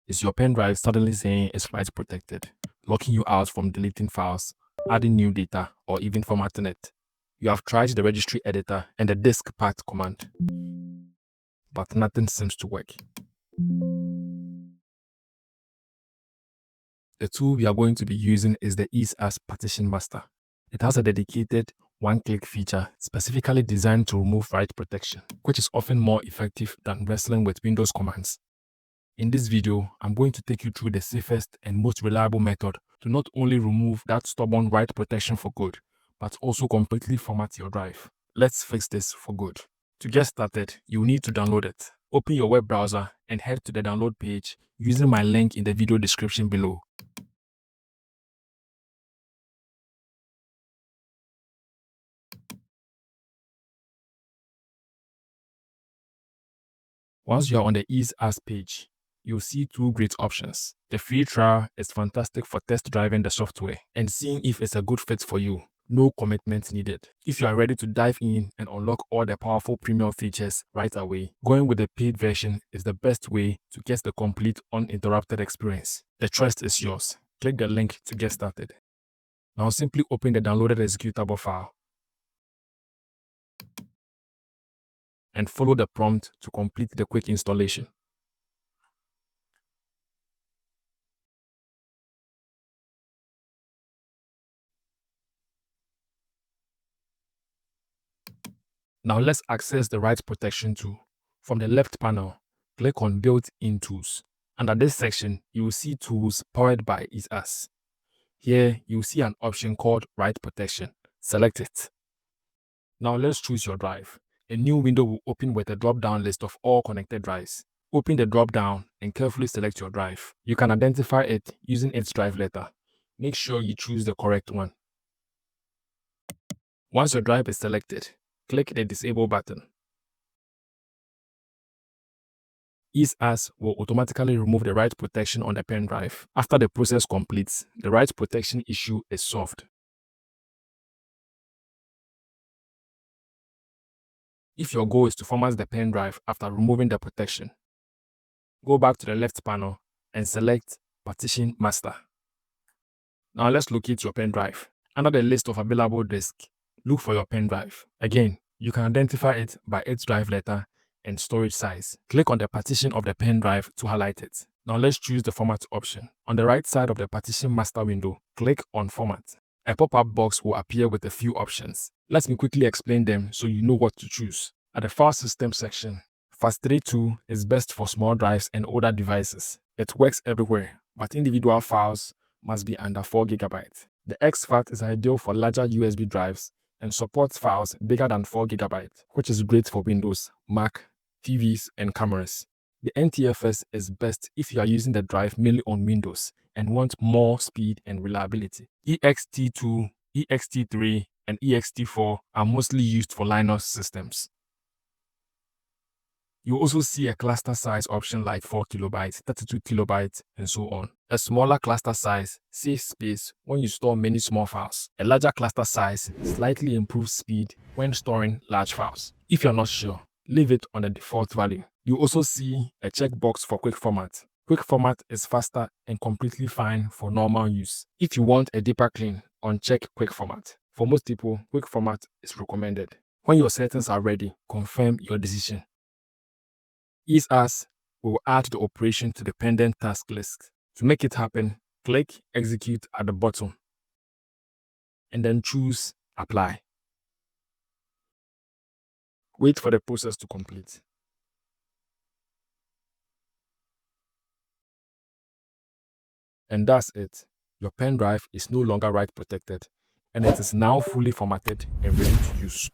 Is your pen drive suddenly saying it's write protected, locking you out from deleting files, adding new data, or even formatting it? You have tried the registry editor and the Diskpart command, but nothing seems to work. The tool we are going to be using is the EaseUS Partition Master. It has a dedicated one-click feature specifically designed to remove write protection, which is often more effective than wrestling with Windows commands. In this video, I'm going to take you through the safest and most reliable method to not only remove that stubborn write protection for good, but also completely format your drive. Let's fix this for good. To get started, you need to download it. Open your web browser and head to the download page using my link in the video description below. Once you are on the EaseUS page, you'll see two great options. The free trial is fantastic for test driving the software and seeing if it's a good fit for you. No commitment needed. If you are ready to dive in and unlock all the powerful premium features right away, going with the paid version is the best way to get the complete uninterrupted experience. The choice is yours. Click the link to get started. Now simply open the downloaded executable file and follow the prompt to complete the quick installation. Now let's access the write protection tool. From the left panel, click on Built-in Tools. Under this section, you will see Tools powered by EaseUS. Here, you will see an option called Write Protection. Select it. Now let's choose your drive. A new window will open with a drop-down list of all connected drives. Open the drop-down and carefully select your drive. You can identify it using its drive letter. Make sure you choose the correct one. Once your drive is selected, click the Disable button. EaseUS will automatically remove the write protection on the pen drive. After the process completes, the write protection issue is solved. If your goal is to format the pen drive after removing the protection, go back to the left panel and select Partition Master. Now let's locate your pen drive. Under the list of available disks, look for your pen drive. Again, you can identify it by its drive letter and storage size. Click on the partition of the pen drive to highlight it. Now let's choose the format option. On the right side of the Partition Master window, click on Format. A pop-up box will appear with a few options. Let me quickly explain them so you know what to choose. At the File System section, FAT32 is best for small drives and older devices. It works everywhere, but individual files must be under 4 GB. The exFAT is ideal for larger USB drives and supports files bigger than 4 GB, which is great for Windows, Mac, TVs, and cameras. The NTFS is best if you are using the drive mainly on Windows and want more speed and reliability. ext2, ext3, and ext4 are mostly used for Linux systems. You also see a cluster size option like 4 KB, 32 KB, and so on. A smaller cluster size saves space when you store many small files. A larger cluster size slightly improves speed when storing large files. If you're not sure, leave it on the default value. You also see a checkbox for quick format. Quick format is faster and completely fine for normal use. If you want a deeper clean, uncheck quick format. For most people, quick format is recommended. When your settings are ready, confirm your decision. EaseUS will add the operation to the pending task list. To make it happen, click Execute at the bottom and then choose Apply. Wait for the process to complete. And that's it. Your pen drive is no longer write protected and it is now fully formatted and ready to use.